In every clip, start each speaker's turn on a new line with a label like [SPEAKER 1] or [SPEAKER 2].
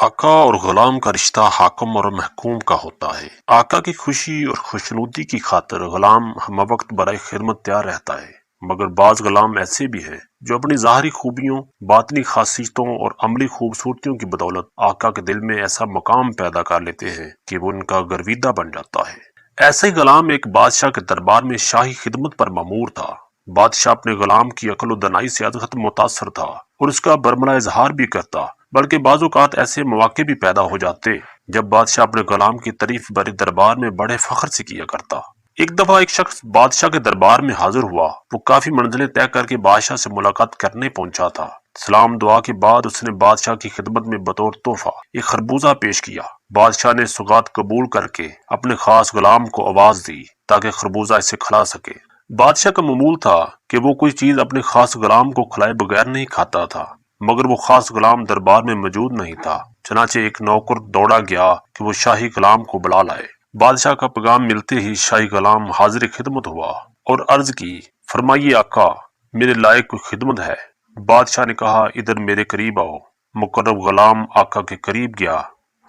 [SPEAKER 1] آقا اور غلام کا رشتہ حاکم اور محکوم کا ہوتا ہے۔ آقا کی خوشی اور خوشنودی کی خاطر غلام ہم وقت برائے خدمت تیار رہتا ہے، مگر بعض غلام ایسے بھی ہیں جو اپنی ظاہری خوبیوں، باطنی خاصیتوں اور عملی خوبصورتیوں کی بدولت آقا کے دل میں ایسا مقام پیدا کر لیتے ہیں کہ وہ ان کا گرویدہ بن جاتا ہے۔ ایسا ہی غلام ایک بادشاہ کے دربار میں شاہی خدمت پر مامور تھا۔ بادشاہ اپنے غلام کی عقل و دانائی سے ازحد متاثر تھا اور اس کا برملا اظہار بھی کرتا، بلکہ بعض اوقات ایسے مواقع بھی پیدا ہو جاتے جب بادشاہ اپنے غلام کی تعریف بڑے دربار میں بڑے فخر سے کیا کرتا۔ ایک دفعہ ایک شخص بادشاہ کے دربار میں حاضر ہوا۔ وہ کافی منزلیں طے کر کے بادشاہ سے ملاقات کرنے پہنچا تھا۔ سلام دعا کے بعد اس نے بادشاہ کی خدمت میں بطور تحفہ ایک خربوزہ پیش کیا۔ بادشاہ نے سوغات قبول کر کے اپنے خاص غلام کو آواز دی تاکہ خربوزہ اسے کھلا سکے۔ بادشاہ کا معمول تھا کہ وہ کوئی چیز اپنے خاص غلام کو کھلائے بغیر نہیں کھاتا تھا، مگر وہ خاص غلام دربار میں موجود نہیں تھا۔ چنانچہ ایک نوکر دوڑا گیا کہ وہ شاہی غلام کو بلا لائے۔ بادشاہ کا پیغام ملتے ہی شاہی غلام حاضر خدمت ہوا اور عرض کی، فرمائیے آقا، میرے لائق کوئی خدمت ہے؟ بادشاہ نے کہا، ادھر میرے قریب آؤ۔ مقرب غلام آقا کے قریب گیا۔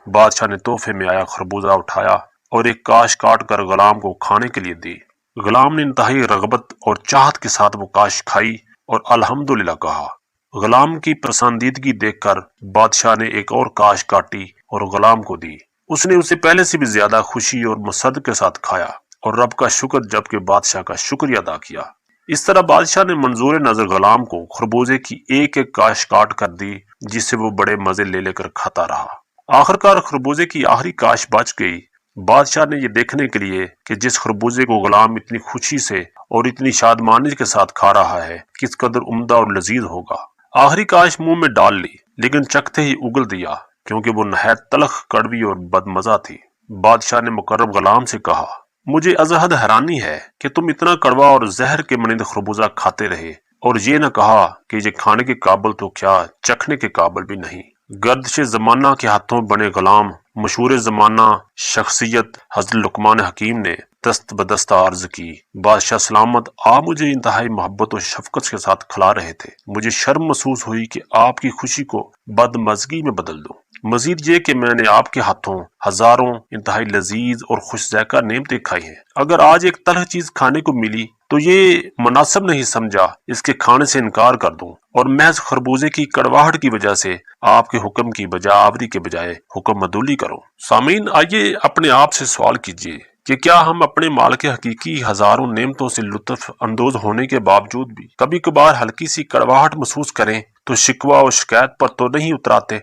[SPEAKER 1] بادشاہ نے تحفے میں آیا خربوزہ اٹھایا اور ایک کاش کاٹ کر غلام کو کھانے کے لیے دی۔ غلام نے انتہائی رغبت اور چاہت کے ساتھ وہ کاش کھائی اور الحمدللہ کہا۔ غلام کی پسندیدگی دیکھ کر بادشاہ نے ایک اور کاش کاٹی اور غلام کو دی۔ اس نے اسے پہلے سے بھی زیادہ خوشی اور مسرت کے ساتھ کھایا اور رب کا شکر جبکہ بادشاہ کا شکریہ ادا کیا۔ اس طرح بادشاہ نے منظور نظر غلام کو خربوزے کی ایک ایک کاش کاٹ کر دی، جس سے وہ بڑے مزے لے کر کھاتا رہا۔ آخرکار خربوزے کی آخری کاش بچ گئی۔ بادشاہ نے یہ دیکھنے کے لیے کہ جس خربوزے کو غلام اتنی خوشی سے اور اتنی شادمانی کے ساتھ کھا رہا ہے کس قدر عمدہ اور لذیذ ہوگا، آخری کاش منہ میں ڈال لی، لیکن چکھتے ہی اگل دیا کیونکہ وہ نہایت تلخ، کڑوی اور بدمزہ تھی۔ بادشاہ نے مقرب غلام سے کہا، مجھے ازحد حیرانی ہے کہ تم اتنا کڑوا اور زہر کے مانند خربوزہ کھاتے رہے اور یہ نہ کہا کہ یہ کھانے کے قابل تو کیا چکھنے کے قابل بھی نہیں۔ گردش زمانہ کے ہاتھوں بنے غلام، مشہور زمانہ شخصیت حضرت لقمان حکیم نے دست بدستہ عرض کی، بادشاہ سلامت، آپ مجھے انتہائی محبت و شفقت کے ساتھ کھلا رہے تھے۔ مجھے شرم محسوس ہوئی کہ آپ کی خوشی کو بدمزگی میں بدل دوں۔ مزید یہ کہ میں نے آپ کے ہاتھوں ہزاروں انتہائی لذیذ اور خوش ذائقہ نعمتیں کھائی ہیں۔ اگر آج ایک تلخ چیز کھانے کو ملی تو یہ مناسب نہیں سمجھا اس کے کھانے سے انکار کر دوں اور محض خربوزے کی کڑواہٹ کی وجہ سے آپ کے حکم کی بجا آوری کے بجائے حکم عدولی کروں۔ سامعین، آئیے اپنے آپ سے سوال کیجئے کہ کیا ہم اپنے مالک حقیقی ہزاروں نعمتوں سے لطف اندوز ہونے کے باوجود بھی کبھی کبھار ہلکی سی کڑواہٹ محسوس کریں تو شکوہ و شکایت پر تو نہیں اتراتے؟